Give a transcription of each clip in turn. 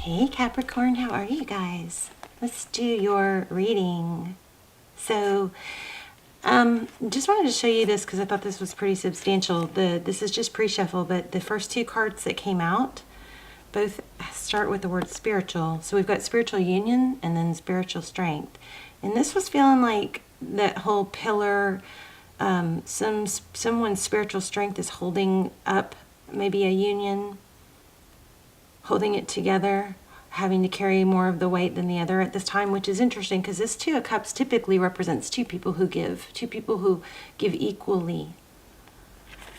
Hey Capricorn, how are you guys? Let's do your reading. So, just wanted to show you this because I thought this was pretty substantial. This is just pre-shuffle, but the first two cards that came out both start with the word spiritual. So we've got spiritual union and then spiritual strength. And this was feeling like that whole pillar, someone's spiritual strength is holding up maybe a union, holding it together, having to carry more of the weight than the other at this time, which is interesting because this Two of Cups typically represents two people who give equally.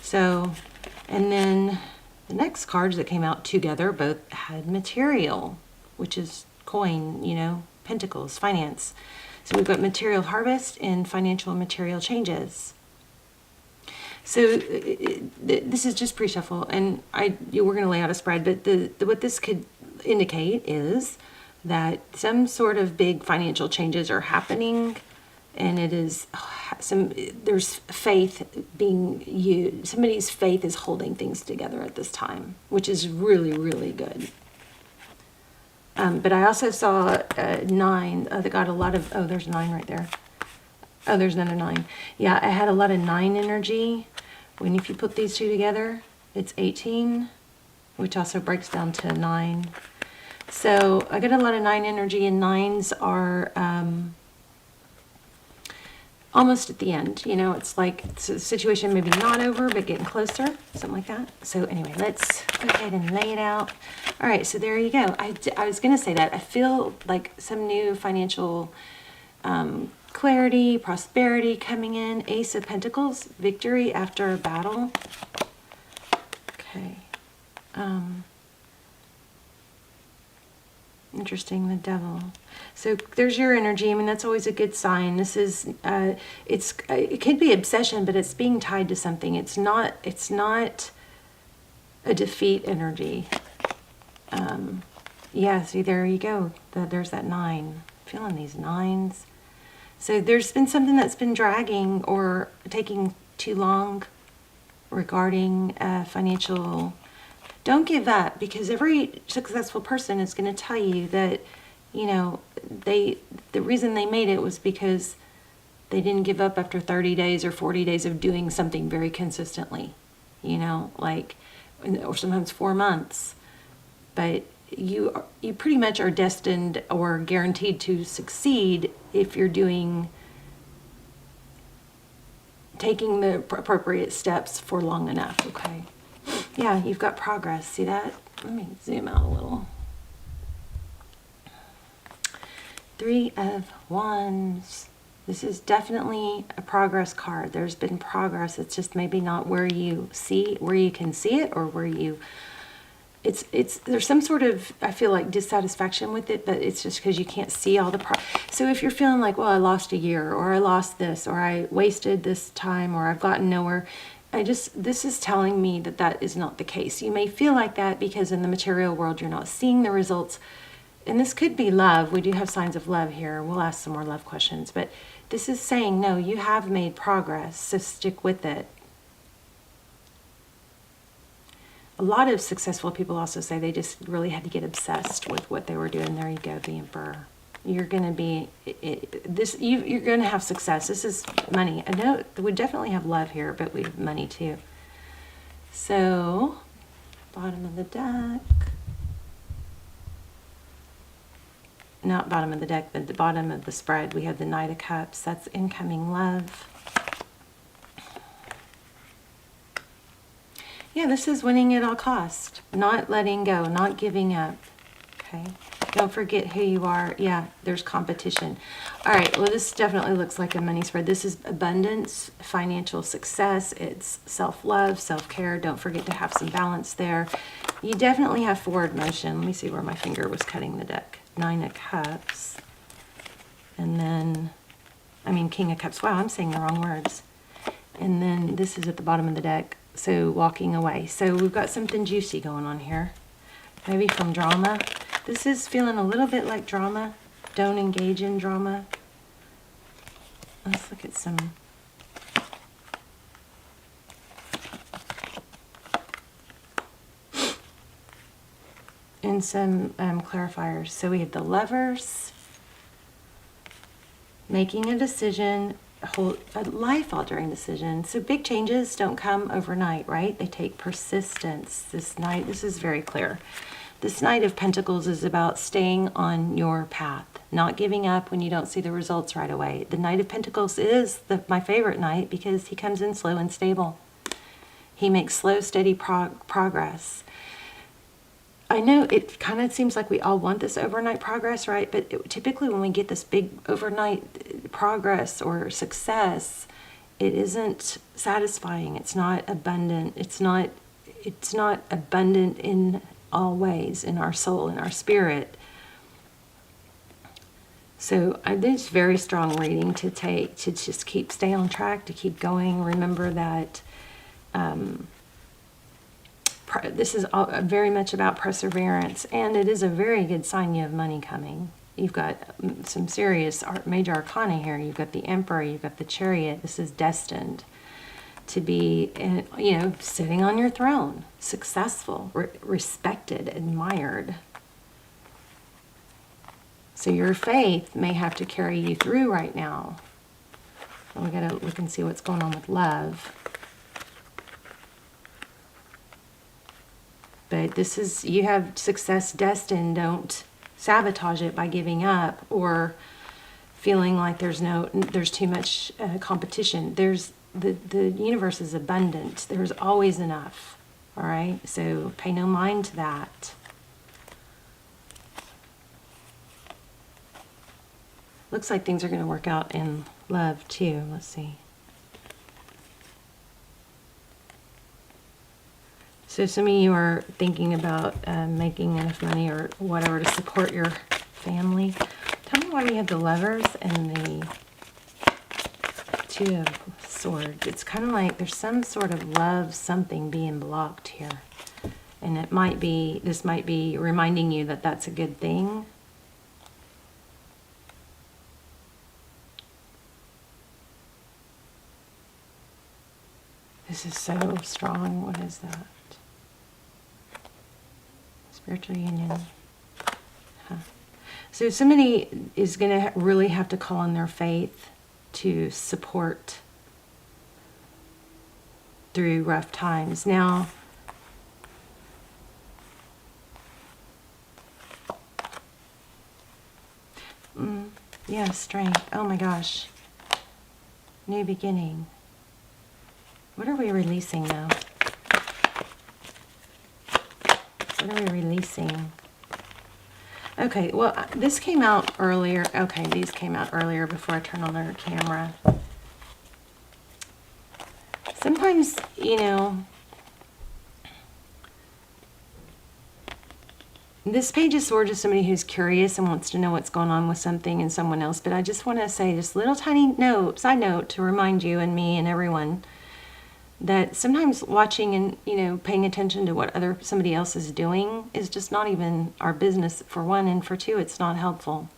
So, and then the next cards that came out together both had material, which is coin, pentacles, finance. So we've got material harvest and financial and material changes. So this is just pre-shuffle, and we're going to lay out a spread, but what this could indicate is that some sort of big financial changes are happening, and it is there's faith being used. Somebody's faith is holding things together at this time, which is really, really good. But I also saw 9 that got a lot of, there's 9 right there. Oh, there's another 9. Yeah, I had a lot of 9 energy. If you put these two together, it's 18, which also breaks down to 9. So I got a lot of 9 energy, and 9s are almost at the end. It's like it's a situation maybe not over, but getting closer, something like that. So anyway, let's go ahead and lay it out. All right, so there you go. I was going to say that. I feel like some new financial clarity, prosperity coming in. Ace of Pentacles, victory after a battle. Okay. Interesting, the Devil. So there's your energy. That's always a good sign. This is, it could be obsession, but it's being tied to something. It's not a defeat energy. Yeah, see, there you go. There's that 9. Feeling these 9s. So there's been something that's been dragging or taking too long regarding financial. Don't give up, because every successful person is going to tell you that, the reason they made it was because they didn't give up after 30 days or 40 days of doing something very consistently, or sometimes 4 months. But you pretty much are destined or guaranteed to succeed if you're taking the appropriate steps for long enough. Okay. Yeah, you've got progress. See that? Let me zoom out a little. 3 of Wands. This is definitely a progress card. There's been progress. It's just maybe not where you can see it, or where you. There's some sort of, I feel like, dissatisfaction with it, but it's just because you can't see all the So if you're feeling like, well, I lost a year, or I lost this, or I wasted this time, or I've gotten nowhere, this is telling me that is not the case. You may feel like that because in the material world you're not seeing the results, and this could be love. We do have signs of love here. We'll ask some more love questions, but this is saying, no, you have made progress, so stick with it. A lot of successful people also say they just really had to get obsessed with what they were doing. There you go, the Emperor. You're going to be you're going to have success. This is money. I know we definitely have love here, but we have money too. So, bottom of the deck. Not bottom of the deck, but the bottom of the spread. We have the Knight of Cups. That's incoming love. Yeah, this is winning at all cost. Not letting go, not giving up. Okay. Don't forget who you are. Yeah, there's competition. All right, well, this definitely looks like a money spread. This is abundance, financial success. It's self-love, self-care. Don't forget to have some balance there. You definitely have forward motion. Let me see where my finger was cutting the deck. 9 of Cups. And then, King of Cups. Wow, I'm saying the wrong words. And then this is at the bottom of the deck. So walking away. So we've got something juicy going on here. Maybe from drama. This is feeling a little bit like drama. Don't engage in drama. Let's look at some. and some clarifiers. So we have the Lovers, making a decision, a life-altering decision. So big changes don't come overnight, right? They take persistence. This is very clear. This Knight of Pentacles is about staying on your path, not giving up when you don't see the results right away. The Knight of Pentacles is my favorite knight because he comes in slow and stable. He makes slow, steady progress. I know it kind of seems like we all want this overnight progress, right? But typically when we get this big overnight progress or success, it isn't satisfying. It's not abundant. It's not abundant in all ways, in our soul, in our spirit. So I think it's very strong reading to take, to just stay on track, to keep going. Remember that this is very much about perseverance, and it is a very good sign you have money coming. You've got some serious major arcana here. You've got the Emperor, you've got the Chariot. This is destined to be, sitting on your throne, successful, respected, admired. So your faith may have to carry you through right now. We gotta look and see what's going on with love. But this is, you have success destined. Don't sabotage it by giving up or feeling like there's too much competition. The universe is abundant. There's always enough. All right, so pay no mind to that. Looks like things are going to work out in love too. Let's see. So some of you are thinking about making enough money or whatever to support your family. Tell me why we have the Lovers and the Two of Swords. It's kind of like there's some sort of love something being blocked here. And this might be reminding you that that's a good thing. This is so strong. What is that? Spiritual union. Huh. So somebody is going to really have to call on their faith to support through rough times. Now, yeah, strength. Oh my gosh. New beginning. What are we releasing now? What are we releasing? Okay, well, this came out earlier. Okay, these came out earlier before I turned on their camera. Sometimes, this Page of Swords is somebody who's curious and wants to know what's going on with something and someone else. But I just want to say this little tiny side note to remind you and me and everyone that sometimes watching and paying attention to what somebody else is doing is just not even our business, for one, and for two, it's not helpful.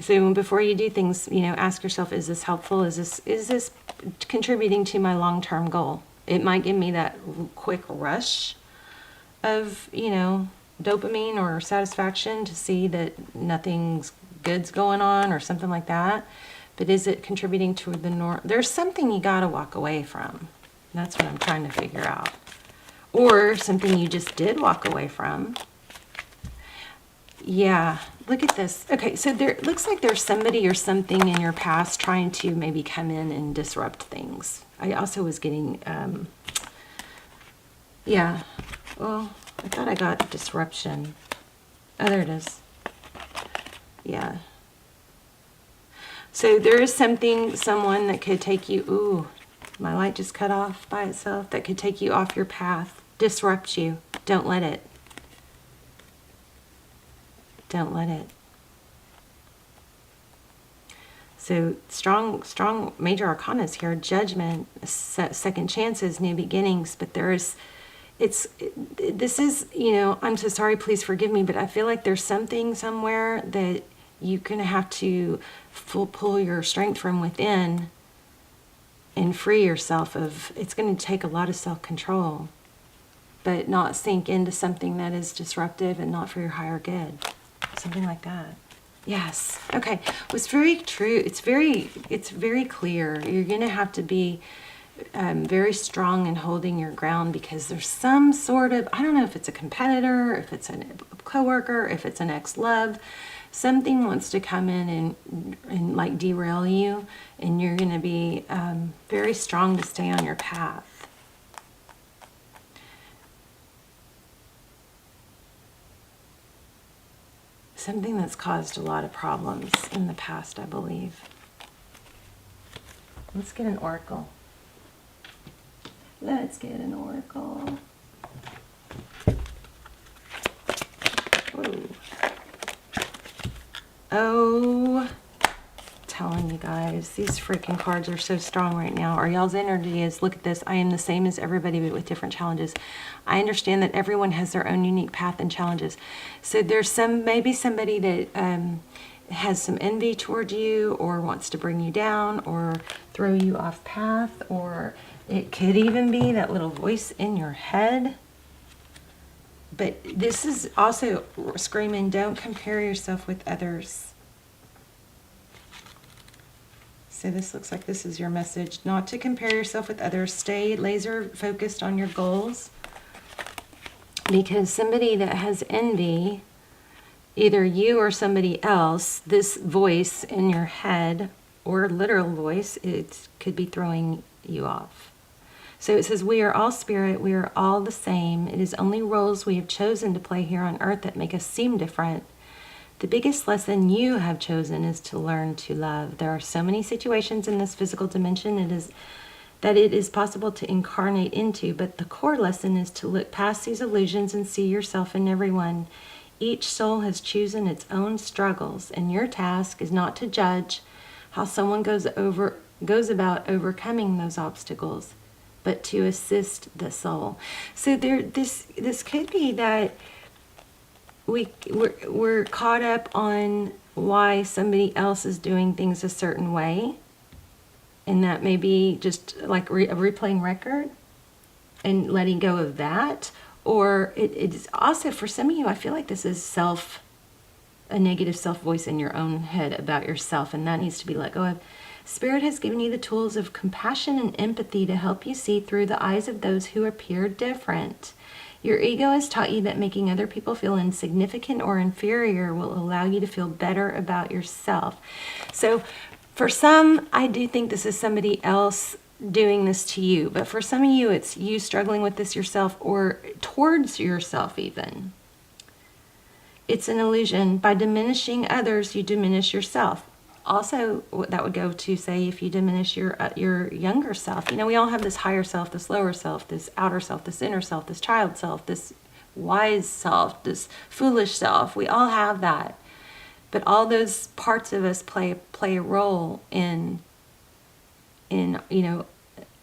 So before you do things, ask yourself, is this helpful? Is this contributing to my long-term goal? It might give me that quick rush of dopamine or satisfaction to see that nothing's good's going on or something like that. But is it contributing to the norm? There's something you got to walk away from. That's what I'm trying to figure out. Or something you just did walk away from. Yeah, look at this. Okay, so there looks like there's somebody or something in your past trying to maybe come in and disrupt things. I also was getting, yeah, well, I thought I got disruption. Oh, there it is. Yeah. So there is someone that could take you, ooh, my light just cut off by itself, that could take you off your path, disrupt you. Don't let it. Don't let it. So strong major arcanas here, judgment, second chances, new beginnings, but this is, I'm so sorry, please forgive me, but I feel like there's something somewhere that you're going to have to pull your strength from within and free yourself of. It's going to take a lot of self-control. but not sink into something that is disruptive and not for your higher good. Something like that. Yes. Okay. It's very true. It's very clear. You're going to have to be very strong in holding your ground, because there's some sort of, I don't know if it's a competitor, if it's a coworker, if it's an ex-love, something wants to come in and like derail you, and you're going to be very strong to stay on your path. Something that's caused a lot of problems in the past, I believe. Let's get an oracle. Let's get an oracle. Whoa. Oh, telling you guys, these freaking cards are so strong right now. Or y'all's energy is, look at this, I am the same as everybody, but with different challenges. I understand that everyone has their own unique path and challenges. So there's maybe somebody that has some envy toward you, or wants to bring you down, or throw you off path, or it could even be that little voice in your head. But this is also screaming, don't compare yourself with others. So this looks like this is your message. Not to compare yourself with others. Stay laser focused on your goals. Because somebody that has envy, either you or somebody else, this voice in your head, or literal voice, it could be throwing you off. So it says, we are all spirit, we are all the same. It is only roles we have chosen to play here on earth that make us seem different. The biggest lesson you have chosen is to learn to love. There are so many situations in this physical dimension that it is possible to incarnate into, but the core lesson is to look past these illusions and see yourself in everyone. Each soul has chosen its own struggles, and your task is not to judge how someone goes about overcoming those obstacles, but to assist the soul. So this could be that we're caught up on why somebody else is doing things a certain way, and that may be just like a replaying record and letting go of that. Or it's also, for some of you, I feel like this is a negative self voice in your own head about yourself, and that needs to be let go of. Spirit has given you the tools of compassion and empathy to help you see through the eyes of those who appear different. Your ego has taught you that making other people feel insignificant or inferior will allow you to feel better about yourself. So for some, I do think this is somebody else doing this to you. But for some of you, it's you struggling with this yourself, or towards yourself even. It's an illusion. By diminishing others, you diminish yourself. Also, that would go to say, if you diminish your younger self. You know, we all have this higher self, this lower self, this outer self, this inner self, this child self, this wise self, this foolish self. We all have that. But all those parts of us play a role in you know,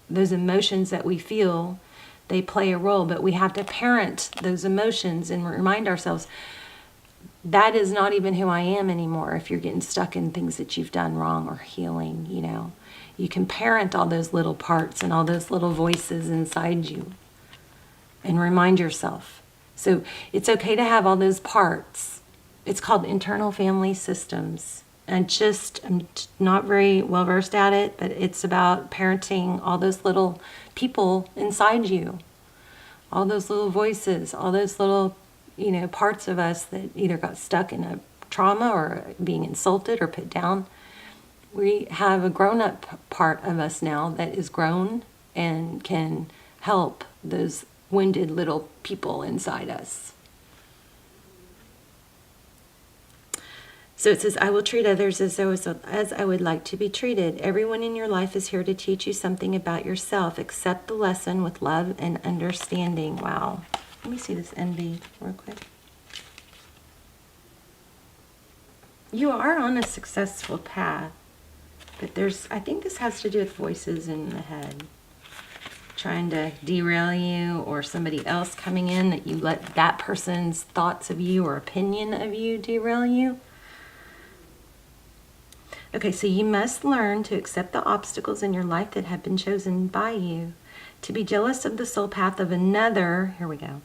those emotions that we feel. They play a role, but we have to parent those emotions and remind ourselves, that is not even who I am anymore. If you're getting stuck in things that you've done wrong, or healing, you know, you can parent all those little parts and all those little voices inside you and remind yourself. So it's okay to have all those parts. It's called internal family systems. And I'm not very well versed at it, but it's about parenting all those little people inside you, all those little voices, all those little, you know, parts of us that either got stuck in a trauma or being insulted or put down. We have a grown-up part of us now that is grown and can help those wounded little people inside us. So it says, I will treat others as I would like to be treated. Everyone in your life is here to teach you something about yourself. Accept the lesson with love and understanding. Wow. Let me see this envy real quick. You are on a successful path, but I think this has to do with voices in the head trying to derail you, or somebody else coming in that you let that person's thoughts of you or opinion of you derail you. Okay, so you must learn to accept the obstacles in your life that have been chosen by you. To be jealous of the soul path of another, here we go,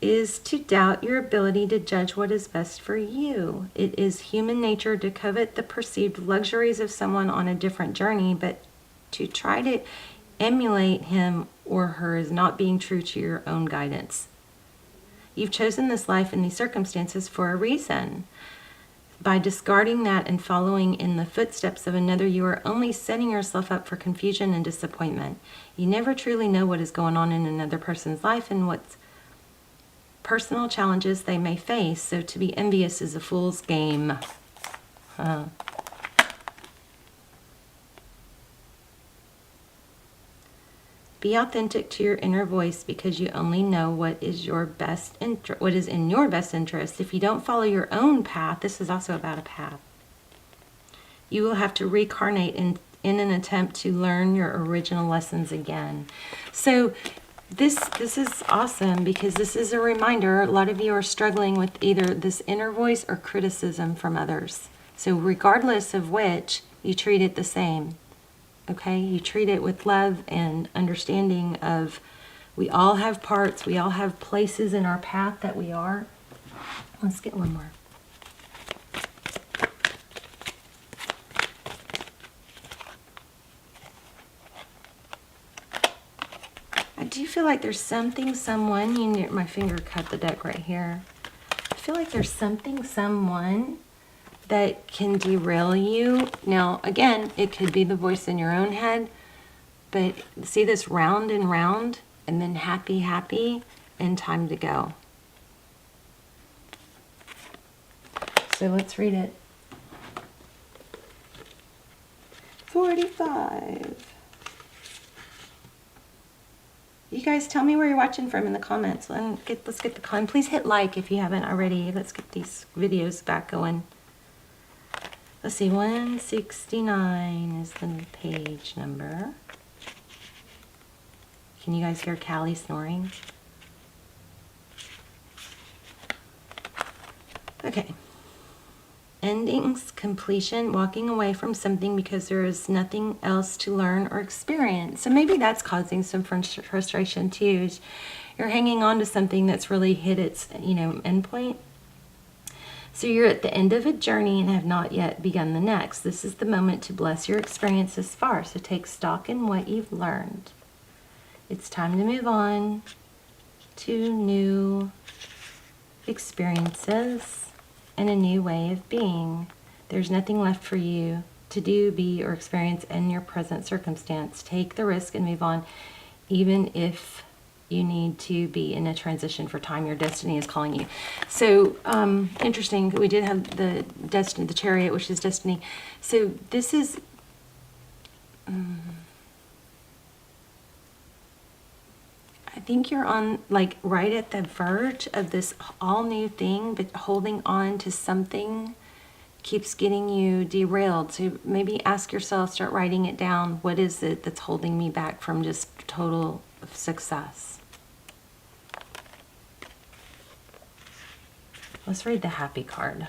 is to doubt your ability to judge what is best for you. It is human nature to covet the perceived luxuries of someone on a different journey, but to try to emulate him or her is not being true to your own guidance. You've chosen this life and these circumstances for a reason. By discarding that and following in the footsteps of another, you are only setting yourself up for confusion and disappointment. You never truly know what is going on in another person's life and what personal challenges they may face, so to be envious is a fool's game. Be authentic to your inner voice, because you only know what is your best what is in your best interest. If you don't follow your own path, this is also about a path, you will have to reincarnate in an attempt to learn your original lessons again. So this is awesome, because this is a reminder. A lot of you are struggling with either this inner voice or criticism from others. So regardless of which, you treat it the same. Okay, you treat it with love and understanding of we all have parts, we all have places in our path that we are. Let's get one more. I do feel like there's something, someone, my finger cut the deck right here. I feel like there's something, someone that can derail you. Now, again, it could be the voice in your own head, but see this round and round, and then happy, happy, and time to go. So let's read it. 45. You guys tell me where you're watching from in the comments. Let's get the comment. Please hit like if you haven't already. Let's get these videos back going. Let's see, 169 is the page number. Can you guys hear Callie snoring? Okay. Endings, completion, walking away from something because there is nothing else to learn or experience. So maybe that's causing some frustration too. You're hanging on to something that's really hit its, end point. So you're at the end of a journey and have not yet begun the next. This is the moment to bless your experience thus far. So take stock in what you've learned. It's time to move on to new experiences and a new way of being. There's nothing left for you to do, be, or experience in your present circumstance. Take the risk and move on, even if you need to be in a transition for time. Your destiny is calling you. So interesting. We did have the destiny, the chariot, which is destiny. So this is I think you're on like right at the verge of this all new thing, but holding on to something keeps getting you derailed. So maybe ask yourself, start writing it down. What is it that's holding me back from just total success? Let's read the happy card.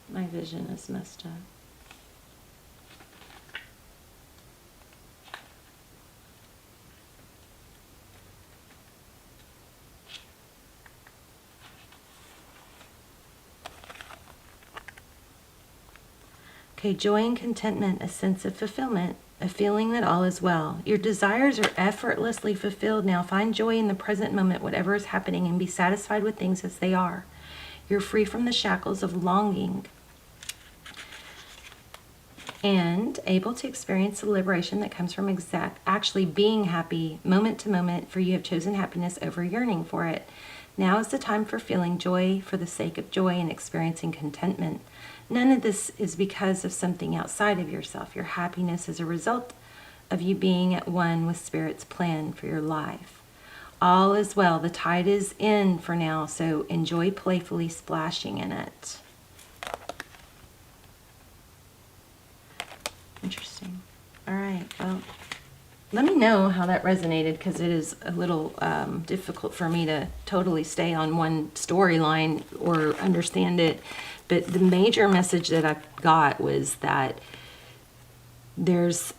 My vision is messed up. Okay, joy and contentment, a sense of fulfillment, a feeling that all is well. Your desires are effortlessly fulfilled now. Find joy in the present moment, whatever is happening, and be satisfied with things as they are. You're free from the shackles of longing and able to experience the liberation that comes from actually being happy moment to moment, for you have chosen happiness over yearning for it. Now is the time for feeling joy for the sake of joy and experiencing contentment. None of this is because of something outside of yourself. Your happiness is a result of you being at one with Spirit's plan for your life. All is well. The tide is in for now, so enjoy playfully splashing in it. Interesting. All right, well, Let me know how that resonated, because it is a little difficult for me to totally stay on one storyline or understand it. But the major message that I got was that there's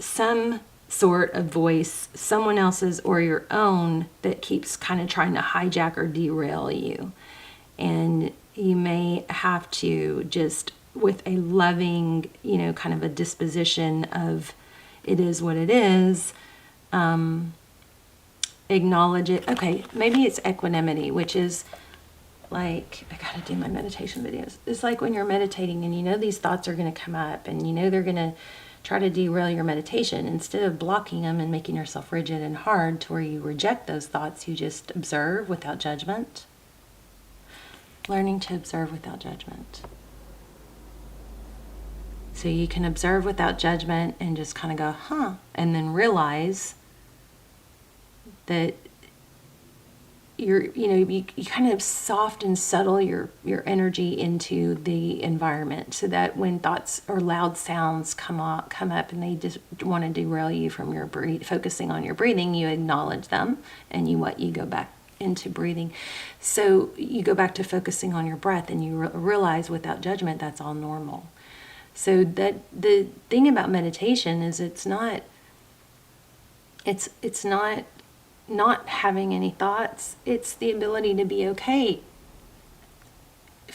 some sort of voice, someone else's or your own, that keeps kind of trying to hijack or derail you. And you may have to just, with a loving, kind of a disposition of it is what it is, acknowledge it. Okay, maybe it's equanimity, which is like, I gotta do my meditation videos. It's like when you're meditating and these thoughts are gonna come up and they're gonna try to derail your meditation. Instead of blocking them and making yourself rigid and hard to where you reject those thoughts, you just observe without judgment. Learning to observe without judgment. So you can observe without judgment and just kind of go, huh, and then realize that you kind of soft and subtle your energy into the environment, so that when thoughts or loud sounds come up and they just want to derail you from your focusing on your breathing, you acknowledge them and you go back into breathing. So you go back to focusing on your breath and you realize without judgment that's all normal. So that the thing about meditation is it's not having any thoughts. It's the ability to be okay.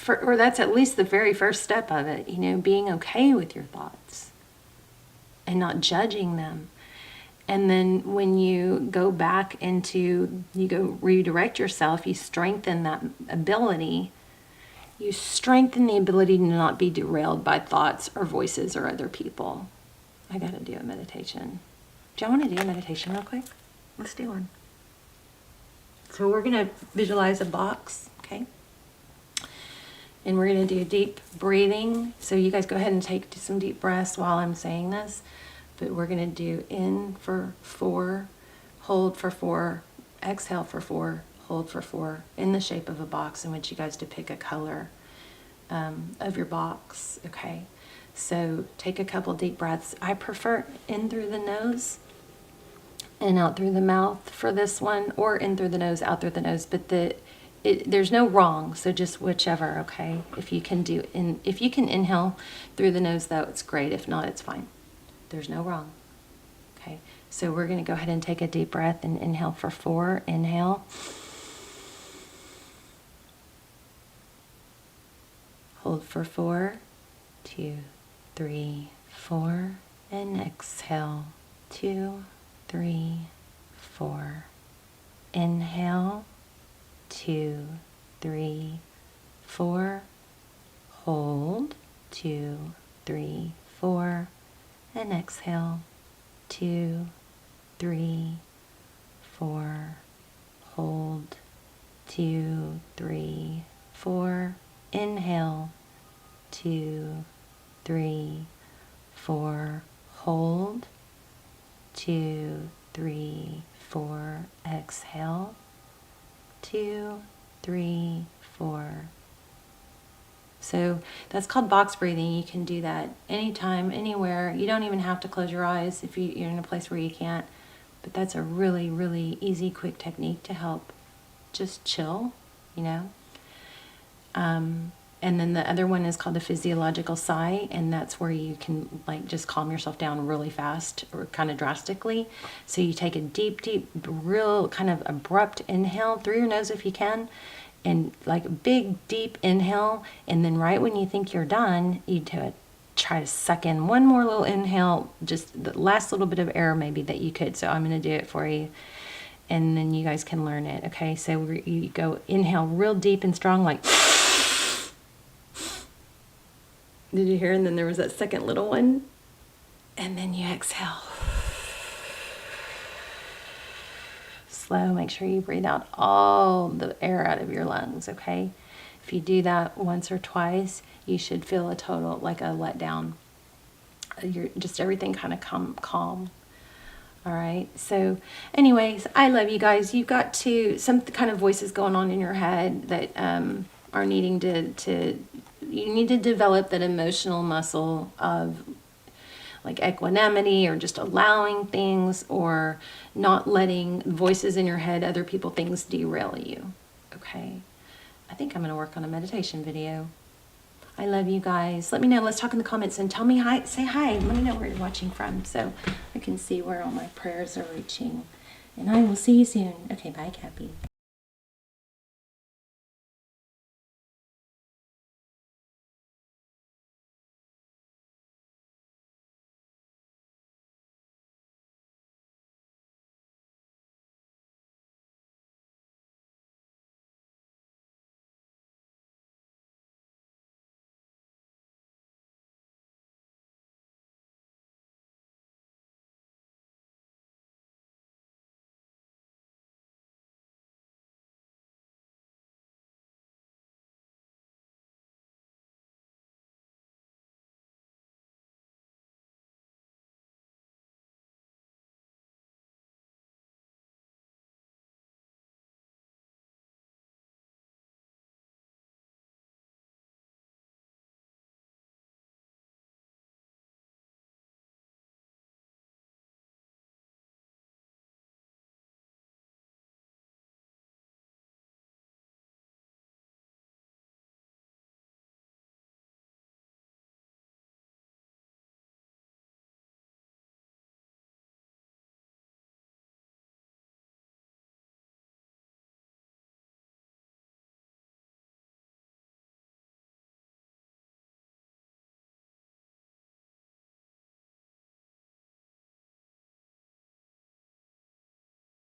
Or that's at least the very first step of it, being okay with your thoughts and not judging them. And then when you go back redirect yourself, you strengthen that ability. You strengthen the ability to not be derailed by thoughts or voices or other people. I gotta do a meditation. Do y'all want to do a meditation real quick? Let's do one. So we're gonna visualize a box, okay? And we're gonna do deep breathing. So you guys go ahead and take some deep breaths while I'm saying this. But we're gonna do in for 4, hold for 4, exhale for 4, hold for 4, in the shape of a box. I want you guys to pick a color of your box, okay? So take a couple deep breaths. I prefer in through the nose and out through the mouth for this one, or in through the nose, out through the nose, but there's no wrong, so just whichever, okay? If you can inhale through the nose, though, it's great. If not, it's fine. There's no wrong. Okay, so we're going to go ahead and take a deep breath and inhale for 4. Inhale. Hold for 4, 2, 3, 4, and exhale. 2, 3, 4. Inhale. 2, 3, 4. Hold. 2, 3, 4. And exhale. 2, 3, 4. Hold. 2, 3, 4. Inhale. 2, 3, 4. Hold. 2, 3, 4. Exhale. 2, 3, 4. So that's called box breathing. You can do that anytime, anywhere. You don't even have to close your eyes if you're in a place where you can't. But that's a really, really easy, quick technique to help just chill, And then the other one is called a physiological sigh, and that's where you can just calm yourself down really fast or kind of drastically. So you take a deep, real kind of abrupt inhale through your nose if you can, and a big, deep inhale, and then right when you think you're done, you try to suck in one more little inhale, just the last little bit of air maybe that you could. So I'm going to do it for you, and then you guys can learn it, okay? So you go inhale real deep and strong, like... Did you hear? And then there was that second little one. And then you exhale. Slow. Make sure you breathe out all the air out of your lungs, okay? If you do that once or twice, you should feel a total, like a letdown. Just everything kind of calm. All right. So anyways, I love you guys. You've got some kind of voices going on in your head that are needing to you need to develop that emotional muscle of like equanimity, or just allowing things, or not letting voices in your head, other people, things derail you. Okay. I think I'm going to work on a meditation video. I love you guys. Let me know. Let's talk in the comments and tell me hi. Say hi. Let me know where you're watching from so I can see where all my prayers are reaching. And I will see you soon. Okay, bye, Cappy.